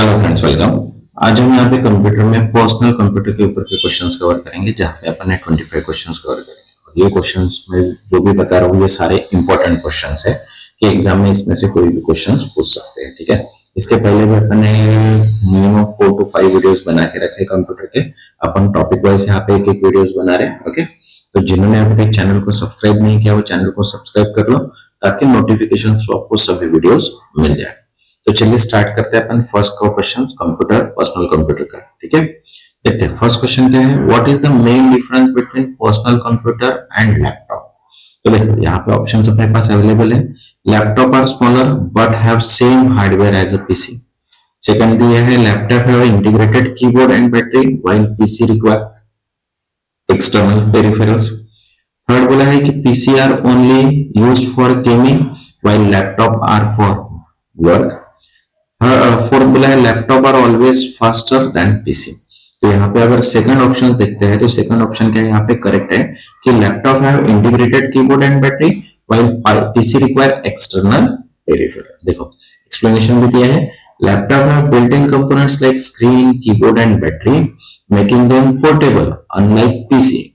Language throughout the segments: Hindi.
Hello friends, welcome. आज हम यहाँ पे कंप्यूटर में पर्सनल कंप्यूटर के ऊपर के क्वेश्चंस कवर करेंगे, जहाँ पे अपन ने 25 क्वेश्चंस कवर करेंगे। और ये क्वेश्चंस में जो भी बता रहा हूँ ये सारे इंपॉर्टेंट क्वेश्चंस है कि एग्जाम में इसमें से कोई भी क्वेश्चंस पूछ सकते हैं। ठीक है, इसके पहले भी अपन ने मिनिमम 4 to 5 वीडियोस बना के रखे कंप्यूटर के। अपन टॉपिक वाइज यहाँ पे एक एक वीडियोस बना रहे हैं। ओके, तो जिन्होंने अभी तक चैनल को सब्सक्राइब नहीं किया वो चैनल को सब्सक्राइब कर लो, ताकि नोटिफिकेशन आपको सभी वीडियोस मिल जाए। तो चलिए स्टार्ट करते हैं अपन फर्स्ट का क्वेश्चन कंप्यूटर, पर्सनल कंप्यूटर का। ठीक है, देखते हैं फर्स्ट क्वेश्चन क्या है। What is the main difference between personal computer and laptop? तो देखो यहाँ पे ऑप्शंस अपने पास अवेलेबल है। Laptop are smaller but have same hardware as a PC. Second दिया है laptop have integrated keyboard and battery while PC require external peripherals. Third बोला है कि PC are only used for gaming while laptop are for work. Fourth बोला है laptop are always faster than PC. तो यहाँ पे अगर सेकंड ऑप्शन देखते हैं तो सेकंड ऑप्शन क्या है यहाँ पे करेक्ट है कि laptop have integrated keyboard and battery while PC require external peripheral. देखो एक्सप्लेनेशन भी दिया है। Laptop have built in components like screen, keyboard and battery, making them portable unlike PC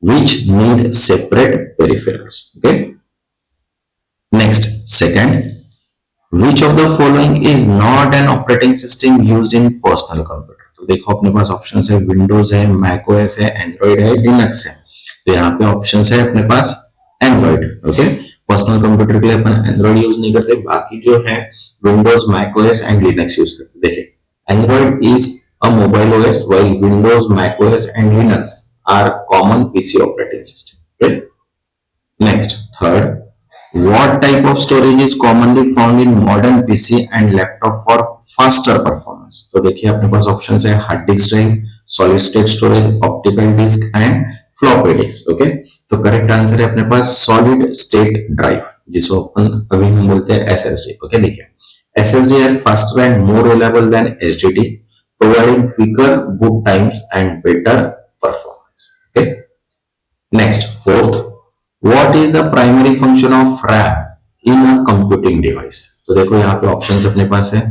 which need separate peripherals. Okay, next second, Which of the following is not an operating system used in personal computer? तो देखो अपने पास ऑप्शन है, विंडोज है, मैक ओएस है, एंड्रॉइड है, लिनक्स है। तो यहाँ पे ऑप्शन है अपने पास एंड्रॉइड। ओके, पर्सनल कंप्यूटर के लिए अपन एंड्रॉइड यूज नहीं करते, बाकी जो है Windows, Mac OS and Linux use करते। देखिए Android is a mobile OS while Windows, Mac OS and Linux are common PC operating system. Next third, What type of storage is commonly found in modern PC and laptop for faster performance? तो देखिए अपने पास ऑप्शन है hard disk drive, solid state storage, optical disk and floppy disk. Okay, तो करेक्ट आंसर है अपने पास सॉलिड स्टेट ड्राइव, जिसको अपन अभी हम बोलते हैं एसएसडी। ओके, देखिए SSD are faster and more reliable than HDD, providing quicker boot times and better performance. Okay, next fourth, What is the primary function of RAM in a computing device? तो देखो यहाँ पे ऑप्शंस अपने पास है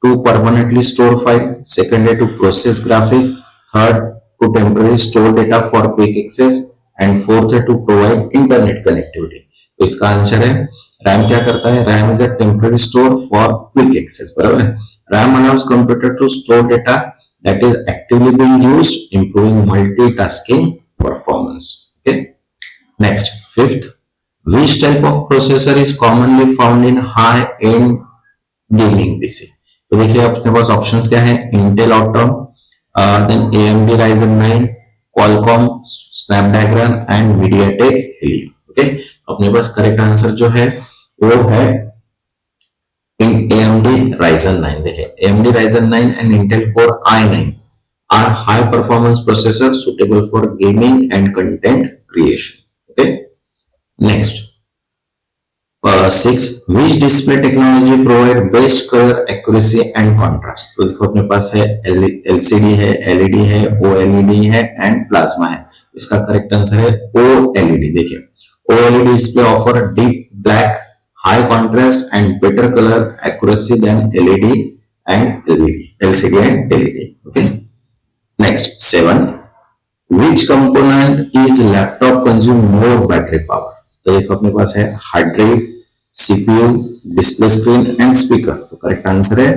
to permanently store file, second है to process graphic, third to temporary store data for quick access and fourth है टू प्रोवाइड इंटरनेट कनेक्टिविटी। तो इसका आंसर है रैम क्या करता है, RAM is a temporary store for quick access. बराबर है, RAM allows computer to store data that is actively being used, improving multitasking performance. Okay, next fifth, which type of processor is commonly found in high-end gaming PC? तो देखिए अपने पास ऑप्शंस क्या है, Intel Atom, then AMD Ryzen 9, Qualcomm Snapdragon and MediaTek Helio। Okay, अपने पास करेक्ट आंसर जो है वो है AMD Ryzen 9। देखिए AMD Ryzen 9 and Intel Core i9 are high performance processors suitable for gaming and content creation। Okay, next 6, which display technology provide best color accuracy and contrast? तो देखो अपने पास है LCD है, LED है, OLED है एंड प्लाज्मा है। इसका करेक्ट आंसर है OLED। देखिए OLED display offer deep black, high contrast and better color accuracy than LED and LCD and LED। Okay, next 7, Which component is laptop consume more battery power? तो देखो अपने पास है hard drive, CPU, display screen and speaker. तो करेक्ट आंसर है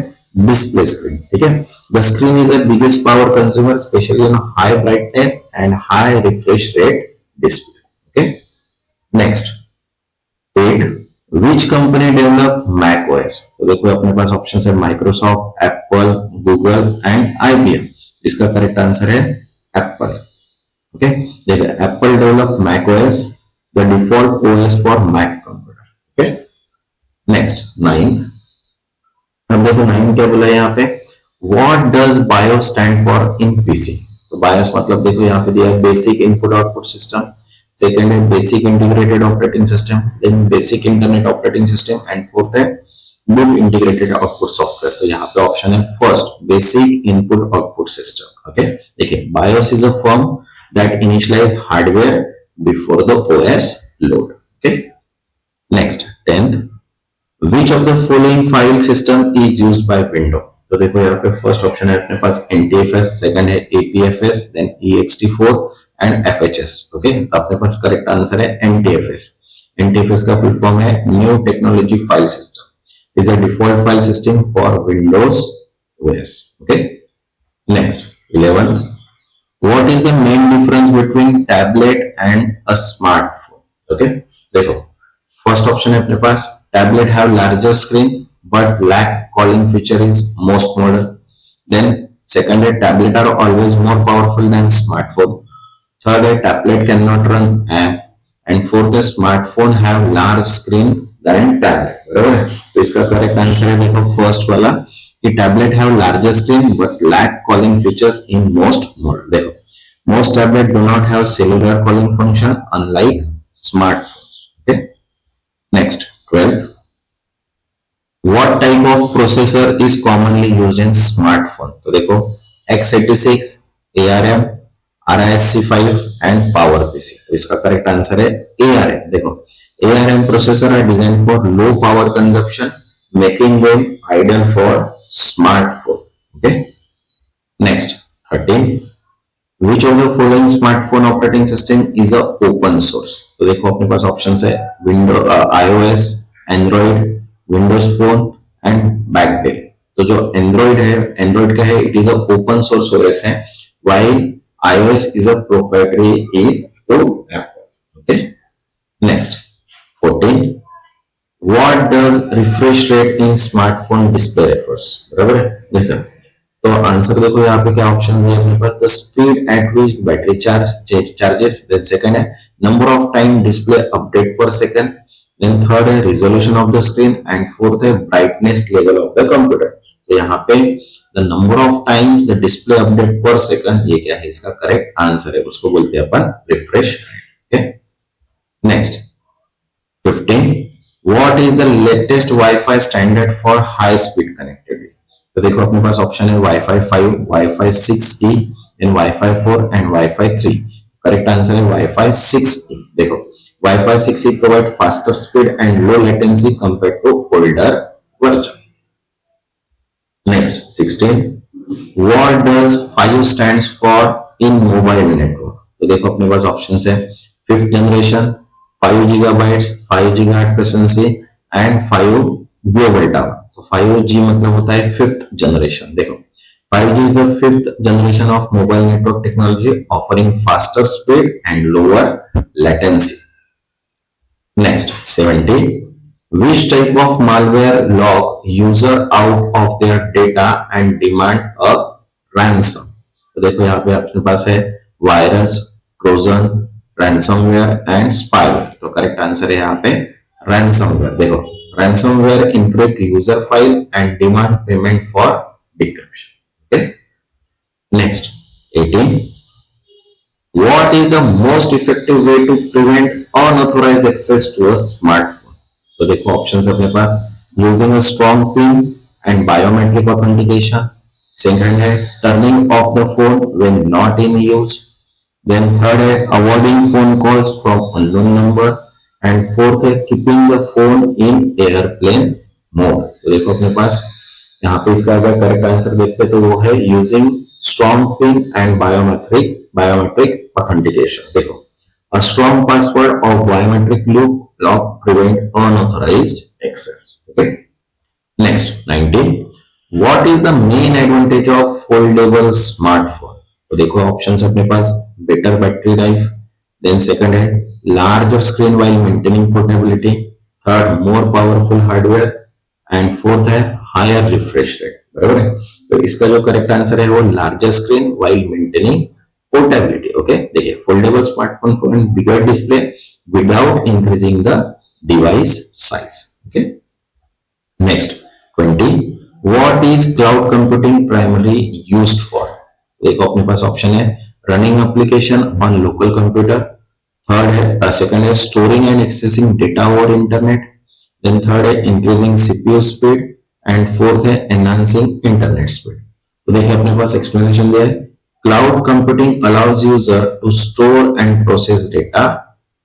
डिस्प्ले स्क्रीन। ठीक है, the screen is the biggest power consumer specially in high brightness and high refresh rate display. Okay, next 8, Which company develop Mac OS? तो देखो अपने पास ऑप्शन है Microsoft, Apple, Google and IBM। इसका करेक्ट आंसर है एप्पल। Okay, देखिए Apple develop Mac OS, the default OS for Mac computer। Okay, next 9, अब देखो 9 क्या बोला है यहाँ पे, What does BIOS stand for in PC? तो BIOS मतलब देखो यहाँ पे दिया है basic input output system, second है basic integrated operating system, then basic internet operating system and fourth है बुक इंटीग्रेटेड आउटपुट सॉफ्टवेयर। तो यहाँ पे ऑप्शन है first basic input output system. Okay, देखिए BIOS is a firm that initialize hardware before the OS load। Okay, next 10th, which of the following file system is used by Windows? तो देखो यहाँ पे फर्स्ट ऑप्शन है अपने पास NTFS, सेकंड है APFS, then EXT4 and FHS। Okay, तो अपने पास करेक्ट आंसर है NTFS। NTFS का फुल फॉर्म है new technology file system, is a default file system for Windows OS। Okay, next 11th, what is the main difference between tablet and a smartphone? Okay, देखो फर्स्ट ऑप्शन है अपने पास tablet have larger screen but lack calling feature is most modern. Then second है tablet are always more powerful than smartphone. Third है tablet can not run app and fourth है smartphone have large screen than tablet. बराबर है, तो इसका करेक्ट आंसर है देखो फर्स्ट वाला कि tablet have larger screen but lack calling features in most model. देखो most tablet do not have cellular calling function unlike smartphones। Okay, next 12th, what type of processor is commonly used in smartphone? तो देखो x86, ARM, RISC-V and PowerPC। तो इसका करेक्ट आंसर है ARM। देखो ARM processor are designed for low power consumption, making them ideal for smartphone। Okay, next 13, Which of the following smartphone operating system is a open source? तो देखो अपने पास ऑप्शन है window iOS, Android, Windows phone and Bakewell. तो जो एंड्रॉइड है, एंड्रॉइड का है, it is a open source OS है, while iOS is a proprietary to Apple। Okay, next 14, what does refresh rate in smartphone display refers? बराबर है, देखो तो आंसर देखो यहाँ पे क्या ऑप्शन है अपने पास the speed at which battery charges, then second है number of time display update per second, then third है resolution of the screen and fourth है brightness level of the computer. तो यहाँ पे the number of times the display update per second, ये क्या है इसका करेक्ट आंसर है, उसको बोलते हैं अपन refresh. Next 15, what is the latest Wi-Fi standard for high speed connectivity? तो देखो अपने पास ऑप्शन है Wi-Fi 5, Wi-Fi 6E, then Wi-Fi 4 and Wi-Fi 3। Correct answer है Wi-Fi 6E। देखो Wi-Fi 6E provide faster speed and low latency compared to older version। Next 16, what does 5 stands for in mobile network? तो देखो अपने पास ऑप्शन है fifth generation, 5 gigabytes, 5 gigahertz frequency and 5 global tower. तो 5G मतलब होता है फिफ्थ जनरेशन। देखो 5G is the fifth generation of mobile network technology offering faster speed and lower latency। Next 17, which type of malware lock user out of their data and demand a ransom? तो देखो यहाँ पे आपके पास है virus, Trojan, ransomware and spyware. तो करेक्ट आंसर है यहाँ पे रैंसमवेयर। देखो ransomware encrypt user file and demand payment for decryption। Okay, next 18, what is the most effective way to prevent unauthorized access to a smartphone? तो देखो ऑप्शंस अपने पास using a strong pin and biometric authentication, second है turning off the phone when not in use, then third है avoiding phone calls from unknown number and fourth है keeping the phone in airplane mode. तो देखो अपने पास यहाँ पे इसका अगर करेक्ट आंसर देखते हैं तो वो है using strong pin and biometric authentication. देखो अ स्ट्रॉन्ग पासवर्ड और biometric lock prevent unauthorised access. Okay, next 19, what is the main advantage of foldable smartphone? तो देखो ऑप्शंस अपने पास better battery life, then second है larger screen while maintaining portability, third more powerful hardware and fourth है higher refresh rate। बराबर है, तो इसका जो करेक्ट आंसर है वो larger screen while maintaining portability। Okay, देखिए foldable smartphone provide bigger display without increasing the device size. Okay, next 20, what is cloud computing primary used for? देखो अपने पास ऑप्शन है running application on local computer, third है सेकंड है storing and accessing data over internet, then third है increasing CPU speed and fourth है एनहांसिंग इंटरनेट स्पीड। तो देखिए अपने पास एक्सप्लेनेशन दिया है cloud computing allows user to store and process data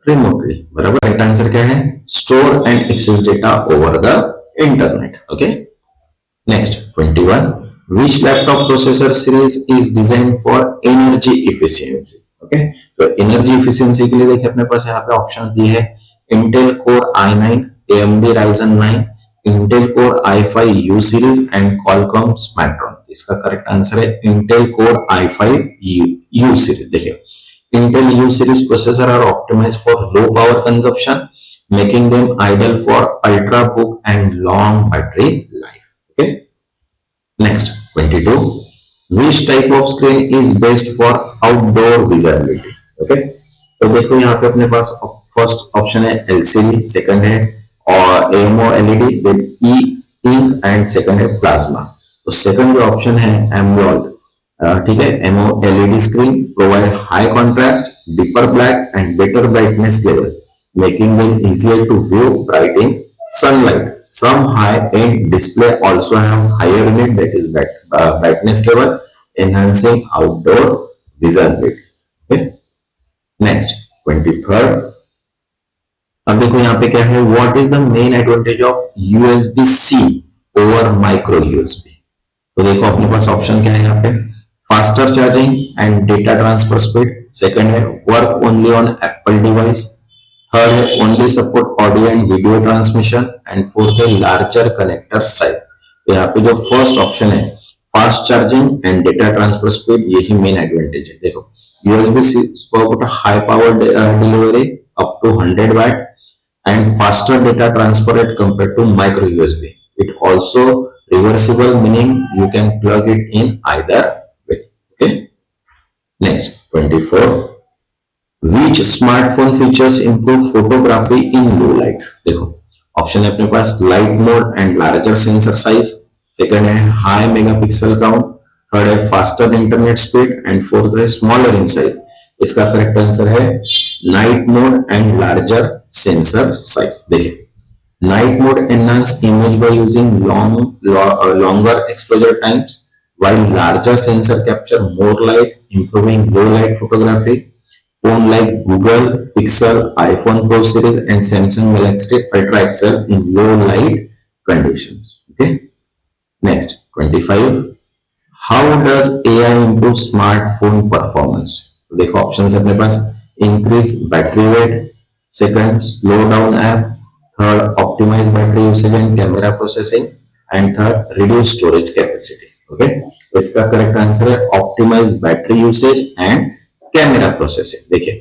remotely. बराबर, राइट आंसर क्या है store and access data over the internet. Okay, next 21, which laptop processor series is designed for energy efficiency? Okay, तो एनर्जी इफिशियंसी के लिए देखिए अपने पास यहाँ पे ऑप्शन दिए है Intel core i9, AMD Ryzen 9, Intel core i5 U series and Qualcomm Snapdragon। इसका करेक्ट आंसर है Intel core i5 U series. देखिए Intel U series processors are optimized for low power consumption, making them ideal for ultrabook and long battery life. Okay. Next, 22. Which type of screen is best for outdoor visibility? Okay. तो देखो यहाँ पे अपने पास फर्स्ट ऑप्शन है LCD, सेकंड है और AMOLED, then E ink and second है प्लाज्मा। तो सेकंड जो ऑप्शन है एमोलेड, ठीक है, MOLED screen provide high contrast, deeper black and better brightness level, making them easier to view bright in sunlight. Some high-end display also have higher unit, that is brightness level, enhancing outdoor visibility. Okay. Next, 23rd. अब देखो यहाँ पे क्या है, what is the main advantage of USB C over micro USB? तो देखो अपने पास ऑप्शन क्या है यहाँ पे, faster charging and data transfer speed, second है work only on Apple device, third है only support audio and video transmission and fourth है लार्जर कनेक्टर साइज। तो यहाँ पे जो फर्स्ट ऑप्शन है fast charging and data transfer speed, यही मेन एडवांटेज है। देखो USB support high power delivery up to 100 watt and faster data transfer rate compared to micro USB. It also reversible, meaning you can plug it in either way. Okay. Next, 24. Which smartphone features improve photography in low light? देखो ऑप्शन है अपने पास light mode and larger sensor size, second है हाई मेगापिक्सल काउंट, थर्ड है faster internet speed and fourth है स्मॉलर इन साइज। इसका करेक्ट आंसर है night mode and larger sensor size. देखिए night mode enhance image by using longer exposure times, while larger sensor capture more light, improving low light photography. Phone like Google Pixel, iPhone Pro series and Samsung Galaxy Ultra excel in low light conditions. Okay. Next, 25. How does AI improve smartphone performance? तो देखो ऑप्शन है अपने पास increase battery weight, second slow down app, third optimise battery usage and camera processing and third reduce storage capacity. Okay, तो इसका करेक्ट आंसर है optimise battery usage and camera processing. देखिए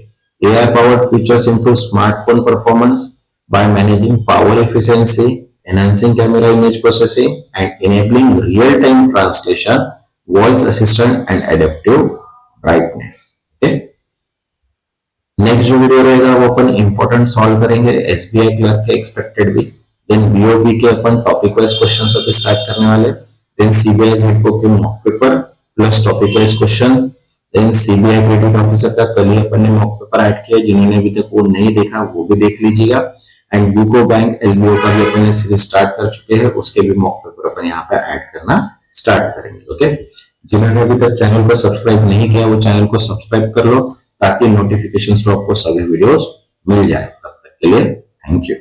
AI powered features improve smartphone performance by managing power efficiency, enhancing camera image processing and enabling real-time translation, voice assistant and adaptive brightness. Okay. Next जो वीडियो रहेगा वो अपन इंपॉर्टेंट सॉल्व करेंगे एसबीआई क्लर्क के एक्सपेक्टेड भी, देन बीओबी के अपन टॉपिक वाइज क्वेश्चन अभी स्टार्ट करने वाले, देन सीबीआई जेडको के mock paper plus topic wise question, then CBI credit officer का कल ही अपन ने मॉक पेपर ऐड किया, जिन्होंने अभी तक वो नहीं देखा वो भी देख लीजिएगा, एंड यूको बैंक एलबीओ का भी अपन ने सीरीज स्टार्ट कर चुके हैं, उसके भी मॉक पेपर अपन यहाँ पे ऐड करना स्टार्ट करेंगे। ओके, जिन्होंने अभी तक चैनल को सब्सक्राइब नहीं किया वो चैनल को सब्सक्राइब कर लो ताकि नोटिफिकेशन आपको सभी वीडियोस मिल जाए। तब तक के लिए थैंक यू।